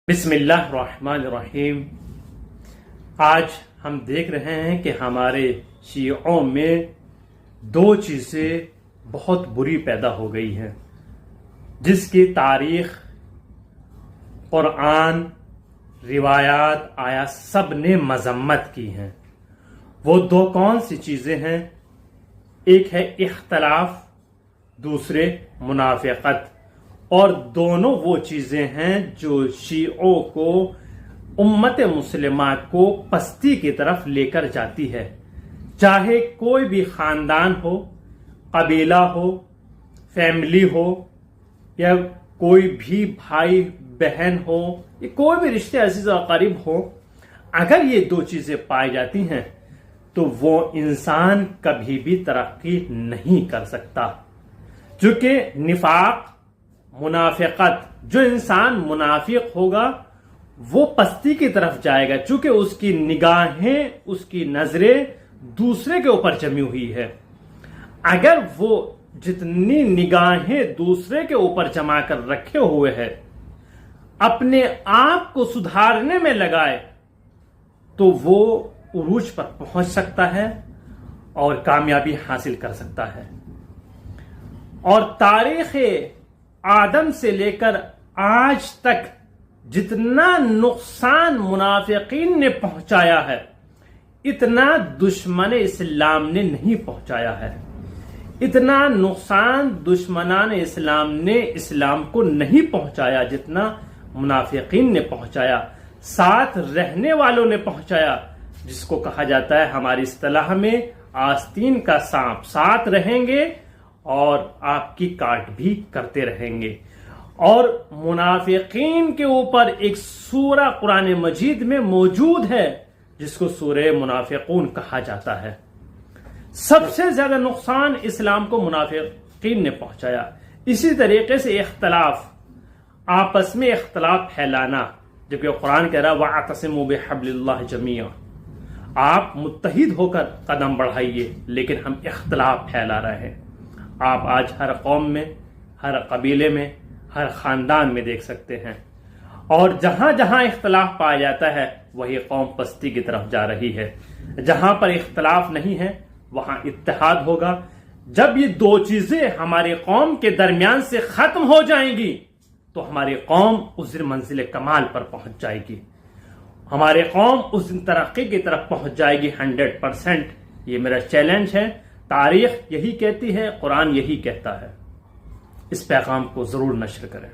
बिस्मिल्लाहिर्रहमानिर्रहीम। आज हम देख रहे हैं कि हमारे शियों में दो चीज़ें बहुत बुरी पैदा हो गई हैं जिसकी तारीख, कुरान, रिवायात, आया सब ने मजम्मत की हैं। वो दो कौन सी चीज़ें हैं? एक है इख्तलाफ, दूसरे मुनाफिकत। और दोनों वो चीज़ें हैं जो शियों को, उम्मत मुस्लिमा को पस्ती की तरफ लेकर जाती है। चाहे कोई भी ख़ानदान हो, कबीला हो, फैमिली हो, या कोई भी भाई बहन हो, या कोई भी रिश्ते अजीज और करीब हो, अगर ये दो चीज़ें पाई जाती हैं तो वो इंसान कभी भी तरक्की नहीं कर सकता। चूंकि निफाक, मुनाफिकत, जो इंसान मुनाफिक होगा वो पस्ती की तरफ जाएगा, चूंकि उसकी निगाहें, उसकी नजरें दूसरे के ऊपर जमी हुई है। अगर वो जितनी निगाहें दूसरे के ऊपर जमा कर रखे हुए है अपने आप को सुधारने में लगाए तो वो उरूज पर पहुंच सकता है और कामयाबी हासिल कर सकता है। और तारीख आदम से लेकर आज तक जितना नुकसान मुनाफिकीन ने पहुंचाया है इतना दुश्मन इस्लाम ने नहीं पहुंचाया है। इतना नुकसान दुश्मनान इस्लाम ने इस्लाम को नहीं पहुंचाया जितना मुनाफिकीन ने पहुंचाया। साथ रहने वालों ने पहुंचाया, जिसको कहा जाता है हमारी इस्तिलाह में आस्तीन का सांप। साथ रहेंगे और आपकी काट भी करते रहेंगे। और मुनाफिकीन के ऊपर एक सूरा कुरान मजीद में मौजूद है जिसको सूरे मुनाफिकून कहा जाता है। सबसे ज्यादा नुकसान इस्लाम को मुनाफिकीन ने पहुंचाया। इसी तरीके से इख्तलाफ, आपस में इख्तलाफ फैलाना, जबकि कुरान कह रहा है वअतसिमू बिहब्लिल्लाहि जमीअन, आप मुत्तहिद होकर कदम बढ़ाइए, लेकिन हम इख्तलाफ फैला रहे हैं। आप आज हर कौम में, हर कबीले में, हर खानदान में देख सकते हैं। और जहां जहां इख्तलाफ पाया जाता है वही कौम पस्ती की तरफ जा रही है। जहां पर इख्तलाफ नहीं है वहां इत्तेहाद होगा। जब ये दो चीजें हमारी कौम के दरमियान से खत्म हो जाएंगी तो हमारी कौम उस दिन मंजिल कमाल पर पहुंच जाएगी। हमारी कौम उस दिन तरक्की की तरफ पहुंच जाएगी 100%। ये मेरा चैलेंज है। तारीख यही कहती है, कुरान यही कहता है। इस पैगाम को जरूर नश्र करें।